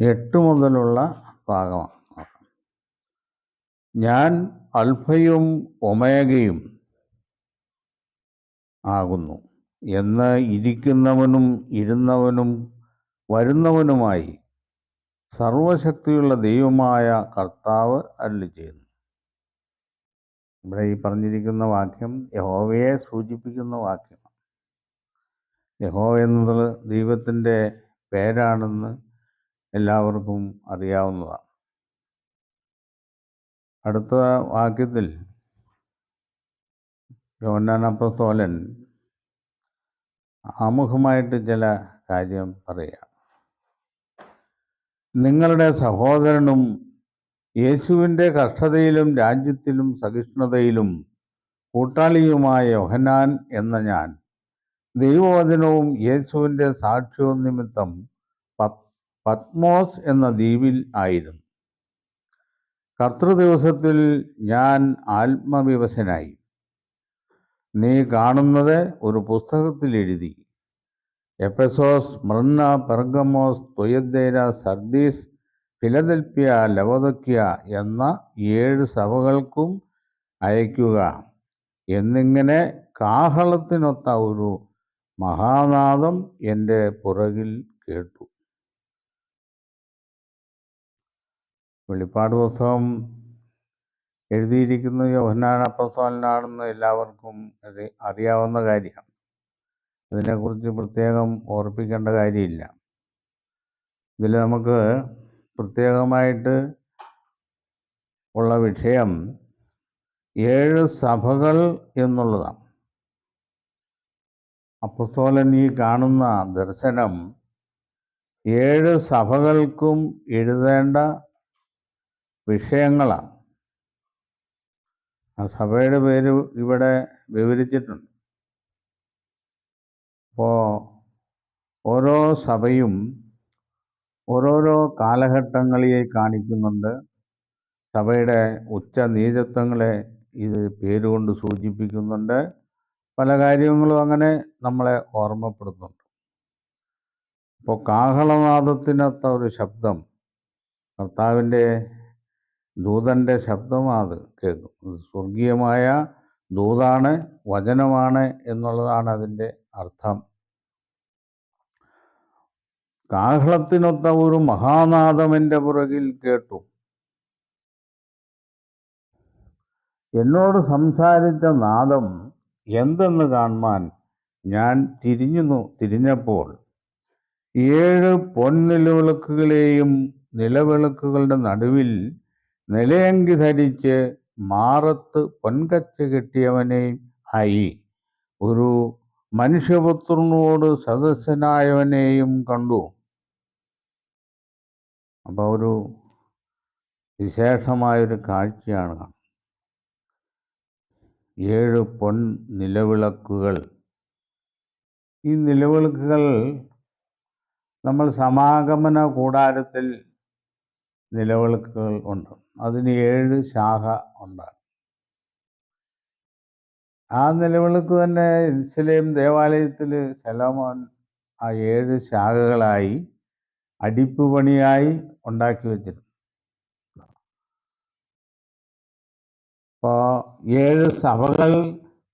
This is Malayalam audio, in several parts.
8 മുതലുള്ള ഭാഗമാണ്. ഞാൻ അൽഫയും ഒമേഗയും ആകുന്നു എന്ന് ഇരിക്കുന്നവനും ഇരുന്നവനും വരുന്നവനുമായി സർവശക്തിയുള്ള ദൈവമായ കർത്താവ് അരുളിച്ചെയ്യുന്നു. ഇവിടെ ഈ പറഞ്ഞിരിക്കുന്ന വാക്യം യഹോവയെ സൂചിപ്പിക്കുന്ന വാക്യമാണ്. യഹോവ എന്നത് ദൈവത്തിൻ്റെ പേരാണെന്ന് എല്ലാവർക്കും അറിയാവുന്നതാണ്. അടുത്ത വാക്യത്തിൽ യോഹന്നാൻ അപ്പോസ്തലൻ ആമുഖമായിട്ട് ചില കാര്യം പറയാം. നിങ്ങളുടെ സഹോദരനും യേശുവിൻ്റെ കഷ്ടതയിലും രാജ്യത്തിലും സഹിഷ്ണുതയിലും കൂട്ടാളിയുമായ യോഹന്നാൻ എന്ന ഞാൻ ദൈവവചനവും യേശുവിൻ്റെ സാക്ഷ്യവും നിമിത്തം പത്മോസ് എന്ന ദ്വീപിൽ ആയിരുന്നു. കർത്തൃദിവസത്തിൽ ഞാൻ ആത്മവിവശനായി നീ കാണുന്നത് ഒരു പുസ്തകത്തിൽ എഴുതി എഫെസോസ്, സ്മിർന, പെർഗമോസ്, തുയഥൈര, സർദീസ്, ഫിലദൽഫ്യ, ലവോദിക്യ എന്ന 7 സഭകൾക്കും അയക്കുക എന്നിങ്ങനെ കാഹളത്തിനൊത്ത ഒരു മഹാനാദം എൻ്റെ പുറകിൽ കേട്ടു. വെളിപ്പാട് പുസ്തകം എഴുതിയിരിക്കുന്നത് യോഹന്നാൻ അപ്പോസ്തലനാണെന്ന് എല്ലാവർക്കും അറിയാവുന്ന കാര്യമാണ്. അതിനെക്കുറിച്ച് പ്രത്യേകം ഓർപ്പിക്കേണ്ട കാര്യമില്ല. ഇതിൽ നമുക്ക് പ്രത്യേകമായിട്ട് ഉള്ള വിഷയം 7 സഭകൾ എന്നുള്ളതാണ്. അപ്പോസ്തലൻ ഈ കാണുന്ന ദർശനം 7 സഭകൾക്കും എഴുതേണ്ട വിഷയങ്ങളാണ്. ആ സഭയുടെ പേര് ഇവിടെ വിവരിച്ചിട്ടുണ്ട്. അപ്പോൾ ഓരോ സഭയും ഓരോരോ കാലഘട്ടങ്ങളെ കാണിക്കുന്നുണ്ട്. സഭയുടെ ഉച്ച നീചത്വങ്ങളെ ഇത് പേരുകൊണ്ട് സൂചിപ്പിക്കുന്നുണ്ട്. പല കാര്യങ്ങളും അങ്ങനെ നമ്മളെ ഓർമ്മപ്പെടുത്തുന്നുണ്ട്. അപ്പോൾ കാഹളനാദത്തിനൊത്ത ഒരു ശബ്ദം, കർത്താവിൻ്റെ ദൂതൻ്റെ ശബ്ദമാണ് കേൾക്കും. സ്വർഗീയമായ ദൂതാണ്, വചനമാണ് എന്നുള്ളതാണ് അതിൻ്റെ അർത്ഥം. കാഹളത്തിനൊത്ത ഒരു മഹാനാദം എൻ്റെ പുറകിൽ കേട്ടു. എന്നോട് സംസാരിച്ച നാദം എന്തെന്ന് കാണുവാൻ ഞാൻ തിരിഞ്ഞപ്പോൾ 7 പൊൻനിലവിളക്കുകളെയും നിലവിളക്കുകളുടെ നടുവിൽ നിലയങ്കി ധരിച്ച് മാറത്ത് പൊൻകച്ച കെട്ടിയവനെയും ആയി ഒരു മനുഷ്യപുത്രനോട് സദസ്യനായവനെയും കണ്ടു. അപ്പോൾ ഒരു വിശേഷമായൊരു കാഴ്ചയാണ്. 7 പൊൻ നിലവിളക്കുകൾ. ഈ നിലവിളക്കുകൾ നമ്മൾ സമാഗമന കൂടാരത്തിൽ നിലവിളക്കുകൾ ഉണ്ട്. അതിന് 7 ശാഖ ഉണ്ട്. ആ നിലവിളക്ക് തന്നെ യെരൂശലേം ദേവാലയത്തിൽ ശലോമോൻ ആ 7 ശാഖകളായി അടിപ്പുപണിയായി ഉണ്ടാക്കി വെച്ചിരുന്നു. അപ്പോൾ 7 സഭകൾ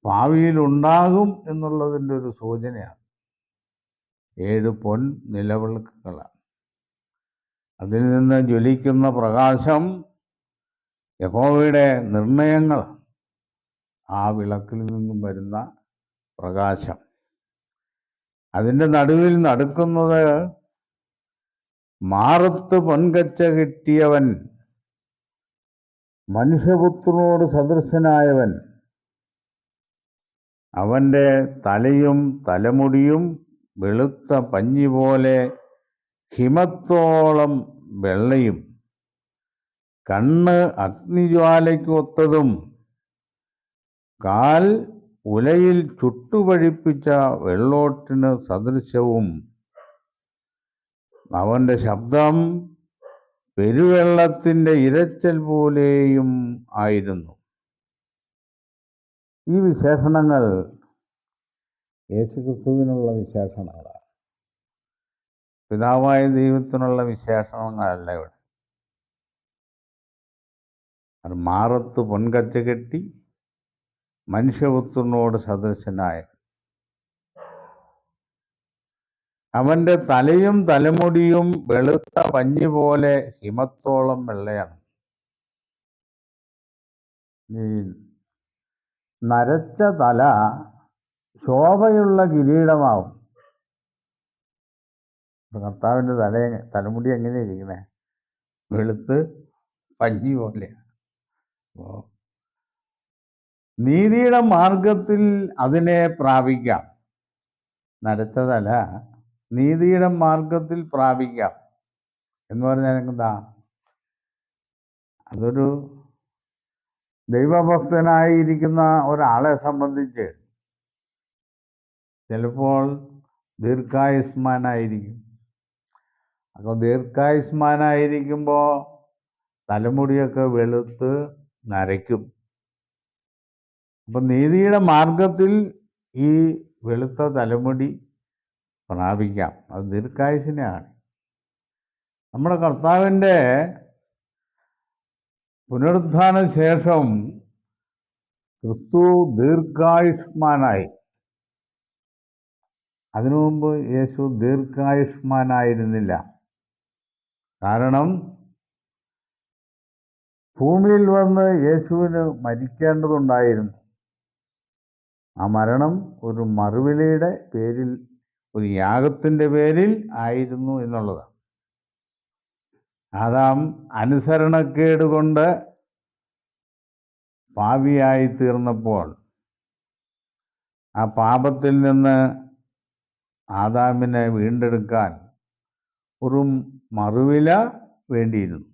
ഭാവിയിൽ ഉണ്ടാകും എന്നുള്ളതിൻ്റെ ഒരു സൂചനയാണ്. 7 പൊൻ നിലവിളക്കുകളാണ്. അതിൽ നിന്ന് ജ്വലിക്കുന്ന പ്രകാശം യഹോവയുടെ നിർണയങ്ങൾ. ആ വിളക്കിൽ നിന്നും വരുന്ന പ്രകാശം അതിൻ്റെ നടുവിൽ നടക്കുന്നത് മാറത്ത് പൊൻകച്ച കെട്ടിയവൻ, മനുഷ്യപുത്രനോട് സദൃശനായവൻ. അവൻ്റെ തലയും തലമുടിയും വെളുത്ത പഞ്ഞി പോലെ ഹിമത്തോളം വെള്ളയും, കണ്ണ് അഗ്നിജ്വാലയ്ക്ക് ഒത്തതും, കാൽ ഉലയിൽ ചുട്ടുപഴിപ്പിച്ച വെള്ളോട്ടിന് സദൃശവും. അവൻ്റെ ശബ്ദം പെരുവെള്ളത്തിൻ്റെ ഇരച്ചൽ പോലെയും ആയിരുന്നു. ഈ വിശേഷണങ്ങൾ യേശുക്രിസ്തുവിനുള്ള വിശേഷണങ്ങളാണ്. പിതാവായ ദൈവത്തിനുള്ള വിശേഷണങ്ങളല്ല ഇവിടെ. അത് മാറത്ത് പൊൻകച്ച കെട്ടി മനുഷ്യപുത്രനോട് സദൃശനായ അവൻ്റെ തലയും തലമുടിയും വെളുത്ത പഞ്ഞി പോലെ ഹിമത്തോളം വെള്ളയാണ്. ഈ നരച്ച തല ശോഭയുള്ള കിരീടമാവും. കർത്താവിൻ്റെ തലമുടി എങ്ങനെയാ ഇരിക്കണേ? വെളുത്ത് പഞ്ഞി പോലെ. നീതിയുടെ മാർഗത്തിൽ അതിനെ പ്രാപിക്കാം. നരച്ച തല നീതിയുടെ മാർഗത്തിൽ പ്രാപിക്കാം എന്ന് പറഞ്ഞാൽ എന്താ? അതൊരു ദൈവഭക്തനായിരിക്കുന്ന ഒരാളെ സംബന്ധിച്ച് ചിലപ്പോൾ ദീർഘായുഷ്മാനായിരിക്കും. അപ്പോൾ ദീർഘായുഷ്മാനായിരിക്കുമ്പോൾ തലമുടിയൊക്കെ വെളുത്ത് നരയ്ക്കും. അപ്പം നീതിയുടെ മാർഗത്തിൽ ഈ വെളുത്ത തലമുടി പ്രാപിക്കാം. അത് ദീർഘായുസിനെയാണ്. നമ്മുടെ കർത്താവിൻ്റെ പുനരുത്ഥാന ശേഷം ക്രിസ്തു ദീർഘായുഷ്മാനായി. അതിനു മുമ്പ് യേശു ദീർഘായുഷ്മാനായിരുന്നില്ല. കാരണം ഭൂമിയിൽ വന്ന് യേശുവിന് മരിക്കേണ്ടതുണ്ടായിരുന്നു. ആ മരണം ഒരു മറുവിലയുടെ പേരിൽ, ഒരു യാഗത്തിൻ്റെ പേരിൽ ആയിരുന്നു എന്നുള്ളതാണ്. ആദാം അനുസരണക്കേട് കൊണ്ട് പാപിയായി തീർന്നപ്പോൾ ആ പാപത്തിൽ നിന്ന് ആദാമിനെ വീണ്ടെടുക്കാൻ ഒരു മറുവില വേണ്ടിയിരുന്നു.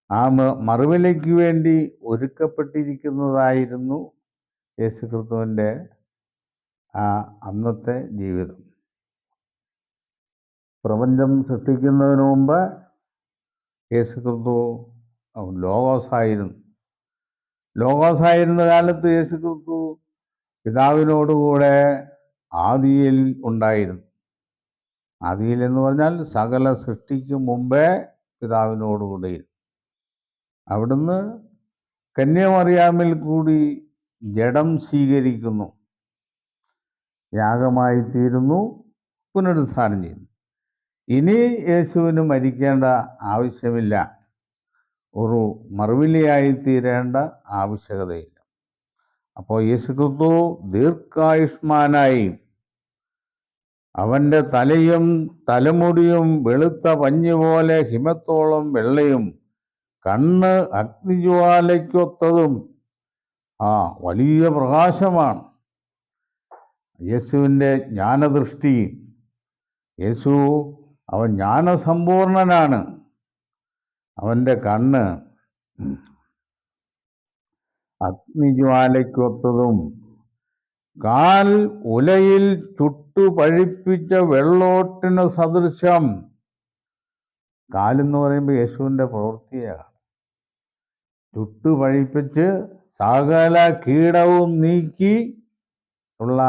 ആ മറുവിലയ്ക്ക് വേണ്ടി ഒരുക്കപ്പെട്ടിരിക്കുന്നതായിരുന്നു യേശുക്രിസ്തുവിൻ്റെ ആ അന്നത്തെ ജീവിതം. പ്രപഞ്ചം സൃഷ്ടിക്കുന്നതിന് മുമ്പ് യേശുക്രിസ്തു ലോഗോസായിരുന്ന കാലത്ത് യേശുക്രിസ്തു പിതാവിനോടുകൂടെ ആദിയിൽ ഉണ്ടായിരുന്നു. ആദിയിൽ എന്ന് പറഞ്ഞാൽ സകല സൃഷ്ടിക്ക് മുമ്പേ പിതാവിനോടുകൂടെയിരുന്നു. അവിടുന്ന് കന്യാമറിയാമിൽ കൂടി ജഡം സ്വീകരിക്കുന്നു, യാഗമായി തീരുന്നു, പുനരുത്ഥാനം ചെയ്യുന്നു. ഇനി യേശുവിന് മരിക്കേണ്ട ആവശ്യമില്ല, ഒരു മറുവിലയായി തീരേണ്ട ആവശ്യകതയില്ല. അപ്പോൾ യേശുക്രിസ്തു ദീർഘായുഷ്മാനായി. അവൻ്റെ തലയും തലമുടിയും വെളുത്ത പഞ്ഞി പോലെ ഹിമത്തോളം വെള്ളയും കണ്ണ് അഗ്നിജ്വാലയ്ക്കൊത്തതും. വലിയ പ്രകാശമാണ് യേശുവിൻ്റെ ജ്ഞാനദൃഷ്ടി. യേശു അവൻ ജ്ഞാനസമ്പൂർണനാണ്. അവൻ്റെ കണ്ണ് അഗ്നിജ്വാലയ്ക്കൊത്തതും കാൽ ഉലയിൽ ചുട്ടുപഴിപ്പിച്ച വെള്ളോട്ടിന് സദൃശം. കാലെന്ന് പറയുമ്പോൾ യേശുവിൻ്റെ പ്രവൃത്തിയാണ്. ചുട്ടുപഴിപ്പിച്ച് സകല കീടവും നീക്കി ഉള്ള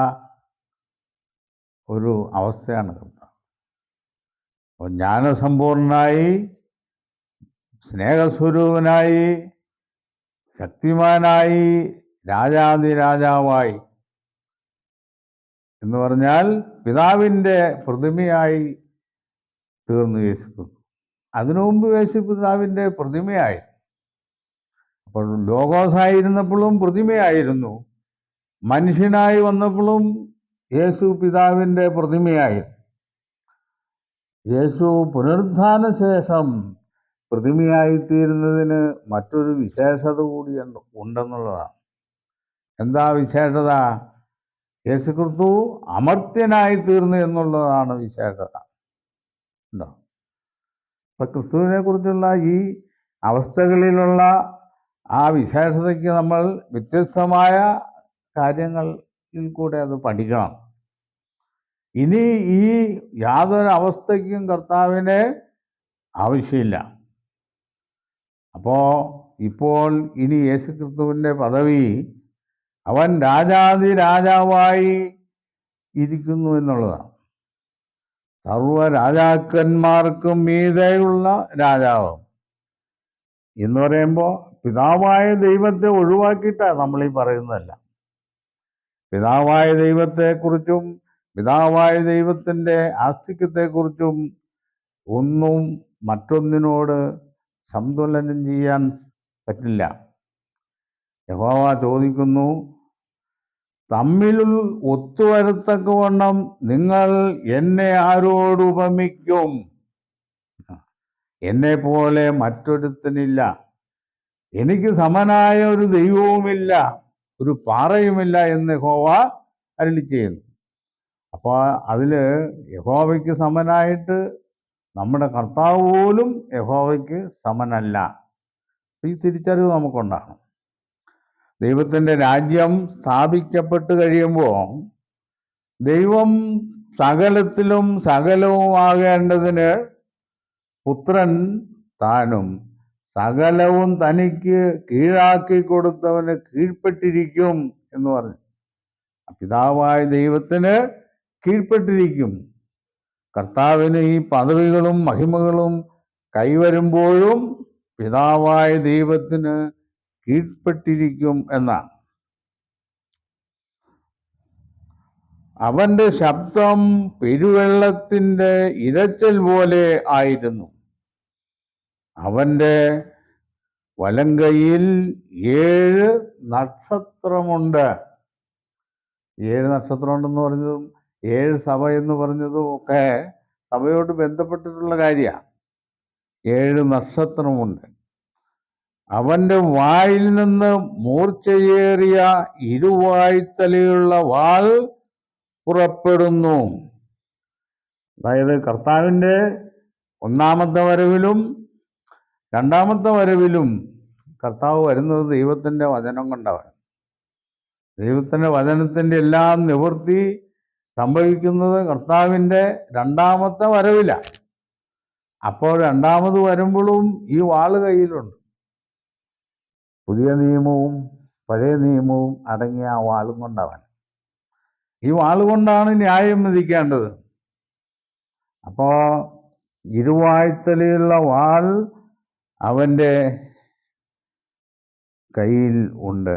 ഒരു അവസ്ഥയാണ്. ജ്ഞാനസമ്പൂർണനായി, സ്നേഹസ്വരൂപനായി, ശക്തിമാനായി, രാജാതിരാജാവായി എന്ന് പറഞ്ഞാൽ പിതാവിൻ്റെ പ്രതിമയായി തീർന്നു യേശു. അതിനു മുമ്പ് യേശു പിതാവിൻ്റെ പ്രതിമയായി. അപ്പോൾ ലോഗോസായിരുന്നപ്പോഴും പ്രതിമയായിരുന്നു, മനുഷ്യനായി വന്നപ്പോഴും യേശു പിതാവിൻ്റെ പ്രതിമയായി. യേശു പുനരുത്ഥാന ശേഷം പ്രതിമയായിത്തീരുന്നതിന് മറ്റൊരു വിശേഷത കൂടി ഉണ്ടെന്നുള്ളതാണ്. എന്താ വിശേഷത? യേശുക്രിസ്തു അമർത്യനായി തീർന്നു എന്നുള്ളതാണ് വിശേഷത. ഉണ്ടോ? അപ്പം ക്രിസ്തുവിനെ കുറിച്ചുള്ള ഈ അവസ്ഥകളിലുള്ള ആ വിശേഷതയ്ക്ക് നമ്മൾ വ്യത്യസ്തമായ കാര്യങ്ങളിൽ കൂടെ അത് പഠിക്കണം. ഇനി ഈ യാതൊരു അവസ്ഥയ്ക്കും കർത്താവിന് ആവശ്യമില്ല. ഇപ്പോൾ ഇനി യേശുക്രിസ്തുവിൻ്റെ പദവി അവൻ രാജാതിരാജാവായി ഇരിക്കുന്നു എന്നുള്ളതാണ്. സർവ രാജാക്കന്മാർക്കും മീതെയുള്ള രാജാവ് എന്ന് പറയുമ്പോൾ പിതാവായ ദൈവത്തെ ഒഴിവാക്കിയിട്ടാണ് നമ്മൾ ഈ പറയുന്നതല്ല. പിതാവായ ദൈവത്തെക്കുറിച്ചും പിതാവായ ദൈവത്തിൻ്റെ ആസ്തിക്യത്തെക്കുറിച്ചും ഒന്നും മറ്റൊന്നിനോട് സന്തുലനം ചെയ്യാൻ പറ്റില്ല. യഹോവ ചോദിക്കുന്നു, തമ്മിൽ ഒത്തുവരത്തക്കവണ്ണം നിങ്ങൾ എന്നെ ആരോട് ഉപമിക്കും? എന്നെ പോലെ മറ്റൊരുത്തനില്ല, എനിക്ക് സമനായ ഒരു ദൈവവുമില്ല, ഒരു പാറയുമില്ല എന്ന് യഹോവ അരുളി ചെയ്യുന്നു. അപ്പോൾ അതിൽ യഹോവയ്ക്ക് സമനായിട്ട് നമ്മുടെ കർത്താവ് പോലും യഹോവയ്ക്ക് സമനല്ല. ഈ തിരിച്ചറിവ് നമുക്കുണ്ടാകണം. ദൈവത്തിൻ്റെ രാജ്യം സ്ഥാപിക്കപ്പെട്ട് കഴിയുമ്പോൾ ദൈവം സകലത്തിലും സകലവുമാകേണ്ടതിന് പുത്രൻ താനും സകലവും തനിക്ക് കീഴാക്കി കൊടുത്തവന് കീഴ്പ്പെട്ടിരിക്കും എന്ന് പറഞ്ഞു. പിതാവായ ദൈവത്തിന് കീഴ്പ്പെട്ടിരിക്കും. കർത്താവിന് ഈ പദവികളും മഹിമകളും കൈവരുമ്പോഴും പിതാവായ ദൈവത്തിന് കീഴ്പ്പെട്ടിരിക്കും എന്നാണ്. അവന്റെ ശബ്ദം പെരുവെള്ളത്തിൻ്റെ ഇരച്ചൽ പോലെ ആയിരുന്നു. അവന്റെ വലങ്കയിൽ 7 നക്ഷത്രമുണ്ട്. 7 നക്ഷത്രമുണ്ടെന്ന് പറഞ്ഞതും 7 സഭ എന്ന് പറഞ്ഞതും ഒക്കെ സഭയോട് ബന്ധപ്പെട്ടിട്ടുള്ള കാര്യമാണ്. 7 നക്ഷത്രമുണ്ട്. അവന്റെ വായിൽ നിന്ന് മൂർച്ചയേറിയ ഇരുവായ്ത്തലയുള്ള വാൾ പുറപ്പെടുന്നു. അതായത് കർത്താവിൻ്റെ ഒന്നാമത്തെ വരവിലും രണ്ടാമത്തെ വരവിലും കർത്താവ് വരുന്നത് ദൈവത്തിൻ്റെ വചനം കൊണ്ടാണ്. ദൈവത്തിൻ്റെ വചനത്തിൻ്റെ എല്ലാം നിവൃത്തി സംഭവിക്കുന്നത് കർത്താവിൻ്റെ രണ്ടാമത്തെ വരവിലാണ്. അപ്പോൾ രണ്ടാമത് വരുമ്പോഴും ഈ വാള് കയ്യിലുണ്ട്. പുതിയ നിയമവും പഴയ നിയമവും അടങ്ങിയ ആ വാളും കൊണ്ടവൻ. ഈ വാളുകൊണ്ടാണ് ന്യായം വിധിക്കേണ്ടത്. അപ്പോൾ ഇരുവായ്ത്തലയുള്ള വാൾ അവൻ്റെ കയ്യിൽ ഉണ്ട്.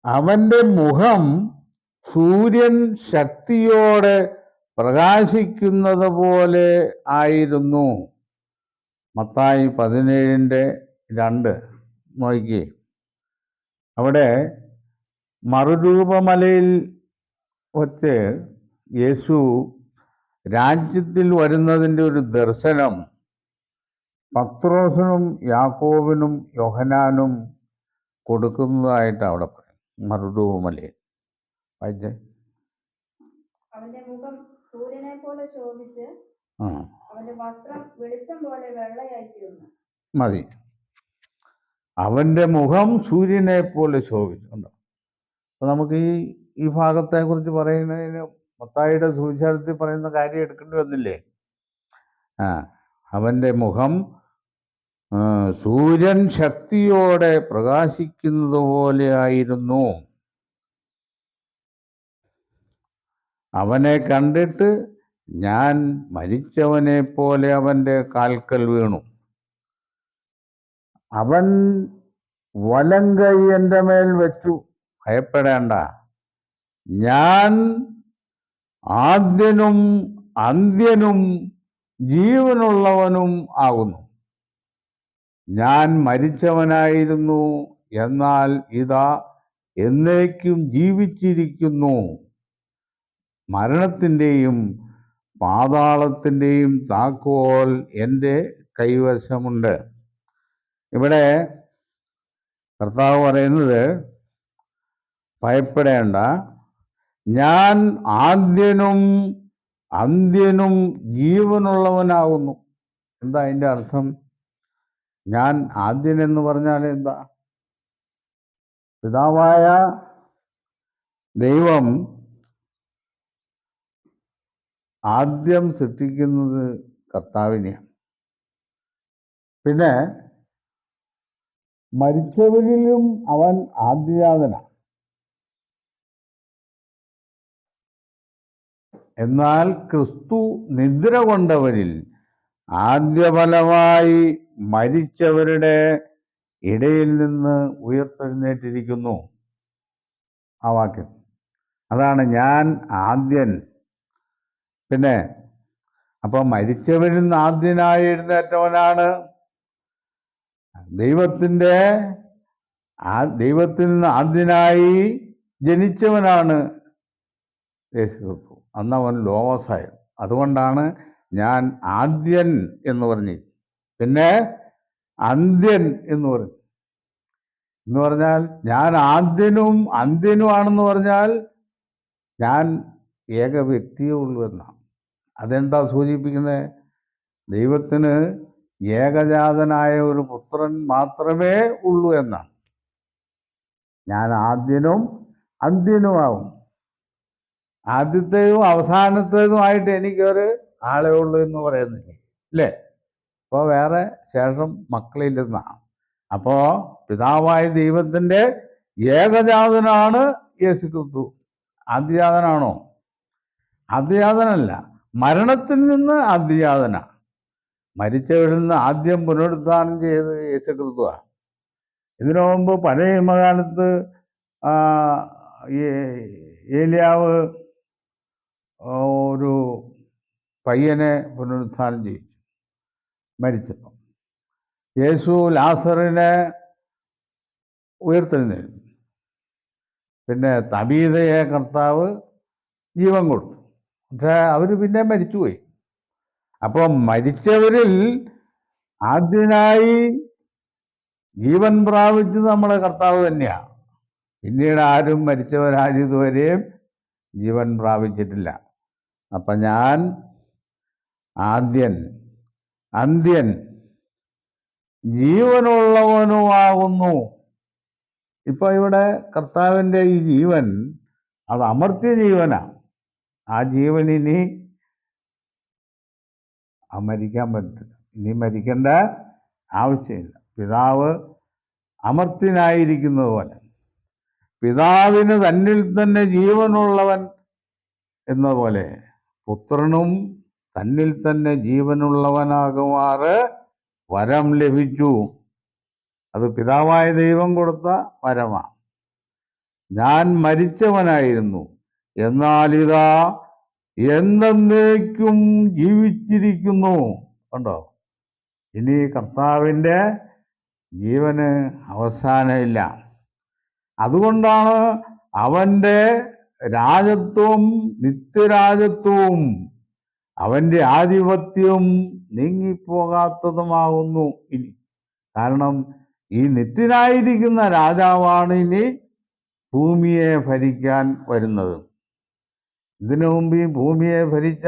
അവന്റെ മുഖം സൂര്യൻ ശക്തിയോടെ പ്രകാശിക്കുന്നത് പോലെ ആയിരുന്നു. മത്തായി 17:2 നോക്കിയേ. അവിടെ മറുരൂപമലയിൽ വച്ച് യേശു രാജ്യത്തിൽ വരുന്നതിൻ്റെ ഒരു ദർശനം പത്രോസിനും യാക്കോബിനും യോഹന്നാനും കൊടുക്കുന്നതായിട്ട് അവിടെ പറയും. മറുരൂപമലയിൽ വായിച്ചേ. അവന്റെ മുഖം സൂര്യനെ പോലെ ശോഭിച്ച് അവന്റെ വസ്ത്രം വെളിച്ചം പോലെ വെള്ളയായിത്തീർന്നു. മതി. അവന്റെ മുഖം സൂര്യനെ പോലെ ശോഭിച്ചുണ്ട്. അപ്പൊ നമുക്ക് ഈ ഭാഗത്തെ കുറിച്ച് പറയുന്നതിന് മത്തായിയുടെ സുവിശേഷത്തിൽ പറയുന്ന കാര്യം എടുക്കേണ്ടി വന്നില്ലേ? അവന്റെ മുഖം സൂര്യൻ ശക്തിയോടെ പ്രകാശിക്കുന്നത് പോലെ ആയിരുന്നു. അവനെ കണ്ടിട്ട് ഞാൻ മരിച്ചവനെ പോലെ അവൻ്റെ കാൽക്കൽ വീണു. അവൻ വലങ്കൈ എൻ്റെ മേൽ വെച്ചു, ഭയപ്പെടേണ്ട, ഞാൻ ആദ്യനും അന്ത്യനും ജീവനുള്ളവനും ആകുന്നു. ഞാൻ മരിച്ചവനായിരുന്നു, എന്നാൽ ഇതാ എന്നേക്കും ജീവിച്ചിരിക്കുന്നു. മരണത്തിൻ്റെയും പാതാളത്തിൻ്റെയും താക്കോൽ എൻ്റെ കൈവശമുണ്ട്. ഇവിടെ കർത്താവ് പറയുന്നത്, ഭയപ്പെടേണ്ട, ഞാൻ ആദ്യനും അന്ത്യനും ജീവനുള്ളവനാകുന്നു. എന്താ അതിൻ്റെ അർത്ഥം? ഞാൻ ആദ്യനെന്ന് പറഞ്ഞാൽ എന്താ? പിതാവായ ദൈവം ആദ്യം സൃഷ്ടിക്കുന്നത് കർത്താവിനെയാണ്. പിന്നെ മരിച്ചവരിലും അവൻ ആദ്യജാതനാണ്. എന്നാൽ ക്രിസ്തു നിദ്ര കൊണ്ടവരിൽ ആദ്യഫലമായി മരിച്ചവരുടെ ഇടയിൽ നിന്ന് ഉയർത്തെഴുന്നേറ്റിരിക്കുന്നു. ആ വാക്യം അതാണ്, ഞാൻ ആദ്യൻ. പിന്നെ അപ്പോൾ മരിച്ചവരിൽ നിന്ന് ആദ്യനായി എഴുന്നേറ്റവനാണ്, ദൈവത്തിൽ നിന്ന് ആദ്യനായി ജനിച്ചവനാണ് യേശു ക്രിസ്തു. അന്ന് അവൻ ലോകോസായിരുന്നു. അതുകൊണ്ടാണ് ഞാൻ ആദ്യൻ എന്ന് പറഞ്ഞു. പിന്നെ അന്ത്യൻ എന്ന് പറഞ്ഞു. എന്ന് പറഞ്ഞാൽ ഞാൻ ആദ്യനും അന്ത്യനുമാണെന്ന് പറഞ്ഞാൽ ഞാൻ ഏക വ്യക്തിയേ ഉള്ളൂ എന്നാണ്. അതെന്താ സൂചിപ്പിക്കുന്നത്? ദൈവത്തിന് ഏകജാതനായ ഒരു പുത്രൻ മാത്രമേ ഉള്ളൂ എന്നാണ്. ഞാൻ ആദ്യനും അന്ത്യനുമാവും, ആദ്യത്തേതും അവസാനത്തേതുമായിട്ട് എനിക്കൊരു ആളേ ഉള്ളൂ എന്ന് പറയുന്നില്ലേ, അല്ലേ? അപ്പോൾ വേറെ ശേഷം മക്കളില്ലെന്നാണ്. അപ്പോൾ പിതാവായ ദൈവത്തിൻ്റെ ഏകജാതനാണ് യേശു ക്രിസ്തു. ആദ്യജാതനാണോ? ആദ്യജാതനല്ല, മരണത്തിൽ നിന്ന് ആദ്യജാതന. മരിച്ചവരിൽ നിന്ന് ആദ്യം പുനരുദ്ധാനം ചെയ്ത് യേശു ക്രിസ്തുവാണ്. ഇതിനു മുമ്പ് പഴയ നിയമകാലത്ത് ഏലിയാവ് ഒരു പയ്യനെ പുനരുദ്ധാനം ചെയ്യിച്ചു മരിച്ചപ്പോൾ. യേശു ലാസറിനെ ഉയർത്തെഴുന്നേൽപ്പിച്ചു. പിന്നെ തബീതയെ കർത്താവ് ജീവൻ കൊടുത്തു. പക്ഷേ അവർ പിന്നെ മരിച്ചുപോയി. അപ്പോൾ മരിച്ചവരിൽ ആദ്യനായി ജീവൻ പ്രാപിച്ചത് നമ്മുടെ കർത്താവ് തന്നെയാണ്. പിന്നീട് ആരും മരിച്ചവരാരും ഇതുവരെയും ജീവൻ പ്രാപിച്ചിട്ടില്ല. അപ്പം ഞാൻ ആദ്യൻ അന്ത്യൻ ജീവനുള്ളവനുമാകുന്നു. ഇപ്പൊ ഇവിടെ കർത്താവിൻ്റെ ഈ ജീവൻ അത് അമർത്യ ജീവനാണ്. ആ ജീവൻ ഇനി മരിക്കാൻ പറ്റില്ല, ഇനി മരിക്കേണ്ട ആവശ്യമില്ല. പിതാവ് അമർത്യനായിരിക്കുന്നത് പോലെ പിതാവിന് തന്നിൽ തന്നെ ജീവനുള്ളവൻ എന്ന പോലെ പുത്രനും തന്നിൽ തന്നെ ജീവനുള്ളവനാകുമാറ് വരം ലഭിച്ചു. അത് പിതാവായ ദൈവം കൊടുത്ത വരമാണ്. ഞാൻ മരിച്ചവനായിരുന്നു, എന്നാൽ ഇതാ എന്നേക്കും ജീവിച്ചിരിക്കുന്നു. കണ്ടോ? ഇനി കർത്താവിൻ്റെ ജീവന് അവസാനമില്ല. അതുകൊണ്ടാണ് അവൻ്റെ രാജത്വവും നിത്യരാജത്വവും അവൻ്റെ ആധിപത്യവും നീങ്ങിപ്പോകാത്തതുമാകുന്നു ഇനി. കാരണം ഈ നിത്യനായിരിക്കുന്ന രാജാവാണ് ഇനി ഭൂമിയെ ഭരിക്കാൻ വരുന്നത്. ഇതിനു മുമ്പ് ഈ ഭൂമിയെ ഭരിച്ച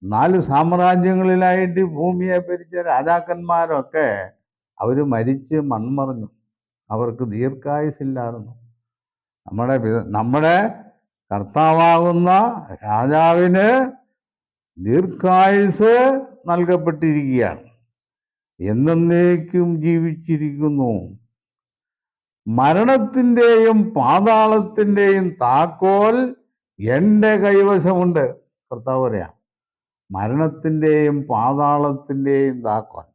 4 സാമ്രാജ്യങ്ങളിലായിട്ട് ഭൂമിയെ ഭരിച്ച രാജാക്കന്മാരൊക്കെ അവർ മരിച്ച് മൺമറഞ്ഞു. അവർക്ക് ദീർഘായുസില്ലായിരുന്നു. നമ്മുടെ കർത്താവാകുന്ന രാജാവിന് ദീർഘായുസ് നൽകപ്പെട്ടിരിക്കുകയാണ്. എന്നേക്കും ജീവിച്ചിരിക്കുന്നു. മരണത്തിൻ്റെയും പാതാളത്തിൻ്റെയും താക്കോൽ എൻ്റെ കൈവശമുണ്ട്. കർത്താവ് പറയാം, മരണത്തിൻ്റെയും പാതാളത്തിൻ്റെയും താക്കോൽ.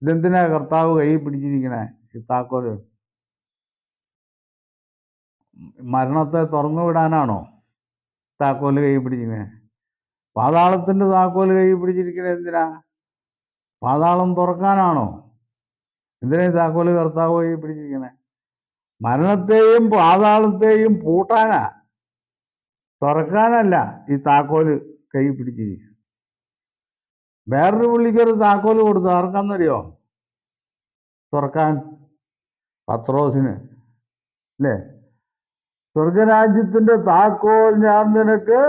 ഇതെന്തിനാ കർത്താവ് കൈ പിടിച്ചിരിക്കണേ? ഈ താക്കോൽ മരണത്തെ തുറന്നു വിടാനാണോ താക്കോൽ കൈ പിടിച്ചിരിക്കണേ? പാതാളത്തിൻ്റെ താക്കോൽ കൈ പിടിച്ചിരിക്കണേ എന്തിനാ? പാതാളം തുറക്കാനാണോ? എന്തിനാ ഈ താക്കോൽ കർത്താവ് കൈ പിടിച്ചിരിക്കണേ? മരണത്തെയും പാതാളത്തെയും പൂട്ടാനാ, തുറക്കാനല്ല ഈ താക്കോൽ കൈ പിടിച്ചിരിക്കുക. വേറൊരു പുള്ളിക്കൊരു താക്കോൽ കൊടുത്തു, ആർക്കാന്നറിയോ? തുറക്കാൻ, പത്രോസിന്, അല്ലേ? സ്വർഗരാജ്യത്തിൻ്റെ താക്കോൽ ഞാൻ നിനക്ക്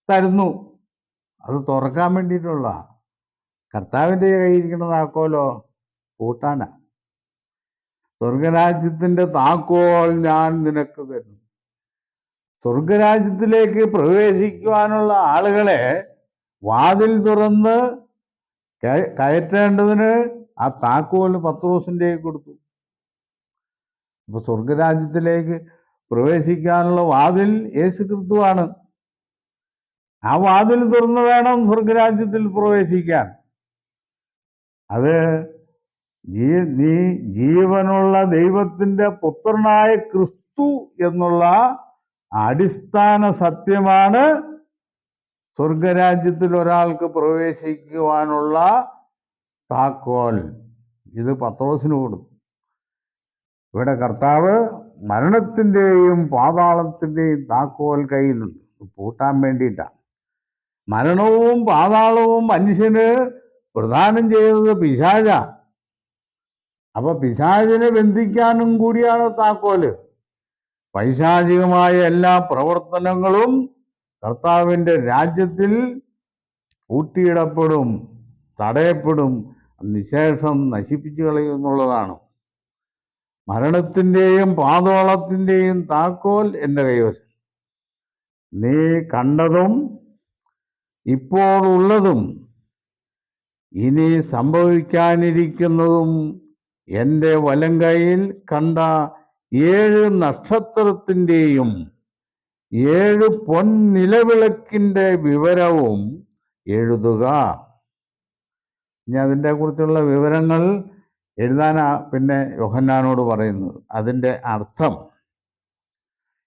തരുന്നു. അത് തുറക്കാൻ വേണ്ടിയിട്ടുള്ള. കർത്താവിൻ്റെ കയ്യിരിക്കുന്ന താക്കോലോ പൂട്ടാനാ. സ്വർഗരാജ്യത്തിൻ്റെ താക്കോൽ ഞാൻ നിനക്ക് തരുന്നു. സ്വർഗരാജ്യത്തിലേക്ക് പ്രവേശിക്കുവാനുള്ള ആളുകളെ വാതിൽ തുറന്ന് കയറ്റേണ്ടതിന് ആ താക്കോൽ പത്രോസിൻ്റെ കൊടുത്തു. അപ്പൊ സ്വർഗരാജ്യത്തിലേക്ക് പ്രവേശിക്കാനുള്ള വാതിൽ യേശു ക്രിസ്തുവാണ്. ആ വാതിൽ തുറന്നു വേണം സ്വർഗരാജ്യത്തിൽ പ്രവേശിക്കാൻ. അത് നീ ജീവനുള്ള ദൈവത്തിൻ്റെ പുത്രനായ ക്രിസ്തു എന്നുള്ള അടിസ്ഥാന സത്യമാണ് സ്വർഗരാജ്യത്തിൽ ഒരാൾക്ക് പ്രവേശിക്കുവാനുള്ള താക്കോൽ. ഇത് പത്രോസിന് കൊടുത്തു. ഇവിടെ കർത്താവ് മരണത്തിൻ്റെയും പാതാളത്തിൻ്റെയും താക്കോൽ കയ്യിലുണ്ട്, പൂട്ടാൻ വേണ്ടിയിട്ടാണ്. മരണവും പാതാളവും മനുഷ്യന് പ്രദാനം ചെയ്തത് പിശാചാ. അപ്പൊ പിശാചിനെ ബന്ധിക്കാനും കൂടിയാണ് താക്കോല്. പൈശാചികമായ എല്ലാ പ്രവർത്തനങ്ങളും കർത്താവിൻ്റെ രാജ്യത്തിൽ പൂട്ടിയിടപ്പെടും, തടയപ്പെടും, നിശേഷം നശിപ്പിച്ചു കളയും എന്നുള്ളതാണ്. മരണത്തിൻ്റെയും പാതാളത്തിൻ്റെയും താക്കോൽ എൻ്റെ കൈവശം. നീ കണ്ടതും ഇപ്പോൾ ഉള്ളതും ഇനി സംഭവിക്കാനിരിക്കുന്നതും എൻ്റെ വലങ്കയിൽ കണ്ട 7 നക്ഷത്രത്തിൻ്റെയും 7 പൊൻനിലവിളക്കിൻ്റെ വിവരവും എഴുതുക. ഇനി അതിൻ്റെ കുറിച്ചുള്ള വിവരങ്ങൾ എഴുതാനാ പിന്നെ യോഹന്നാനോട് പറയുന്നത്, അതിൻ്റെ അർത്ഥം.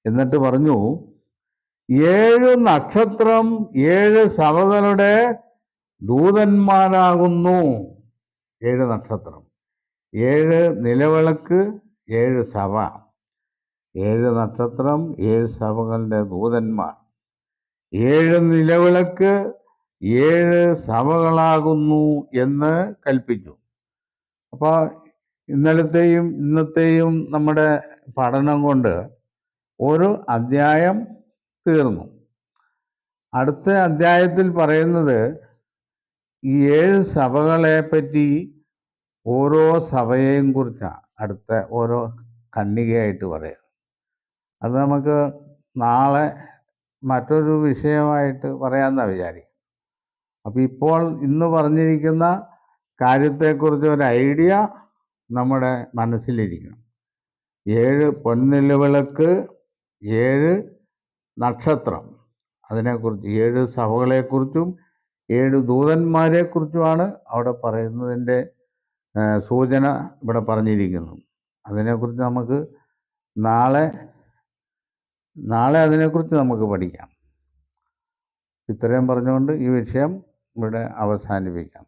എന്നിട്ട് പറഞ്ഞു, 7 നക്ഷത്രം 7 സഭകളുടെ ദൂതന്മാരാകുന്നു. 7 നക്ഷത്രം, 7 നിലവിളക്ക്, 7 സഭ. 7 നക്ഷത്രം 7 സഭകളുടെ ദൂതന്മാർ, 7 നിലവിളക്ക് 7 സഭകളാകുന്നു എന്ന് കൽപ്പിച്ചു. അപ്പോൾ ഇന്നലത്തെയും ഇന്നത്തെയും നമ്മുടെ പഠനം കൊണ്ട് ഒരു അധ്യായം തീർന്നു. അടുത്ത അധ്യായത്തിൽ പറയുന്നത് ഈ 7 സഭകളെ പറ്റി ഓരോ സഭയെയും കുറിച്ചാണ് അടുത്ത ഓരോ ഖണ്ഡികയായിട്ട് പറയുക. അത് നമുക്ക് നാളെ മറ്റൊരു വിഷയമായിട്ട് പറയാമെന്നാണ് വിചാരിക്കുന്നത്. അപ്പം ഇപ്പോൾ ഇന്ന് പറഞ്ഞിരിക്കുന്ന കാര്യത്തെക്കുറിച്ച് ഒരു ഐഡിയ നമ്മുടെ മനസ്സിലിരിക്കണം. 7 പൊൻനിലവിളക്ക്, 7 നക്ഷത്രം, അതിനെക്കുറിച്ച് 7 സഭകളെക്കുറിച്ചും 7 ദൂതന്മാരെക്കുറിച്ചുമാണ് അവിടെ പറയുന്നതിൻ്റെ സൂചന ഇവിടെ പറഞ്ഞിരിക്കുന്നു. അതിനെക്കുറിച്ച് നമുക്ക് നാളെ അതിനെക്കുറിച്ച് നമുക്ക് പഠിക്കാം. ഇത്രയും പറഞ്ഞുകൊണ്ട് ഈ വിഷയം ഇവിടെ അവസാനിപ്പിക്കാം.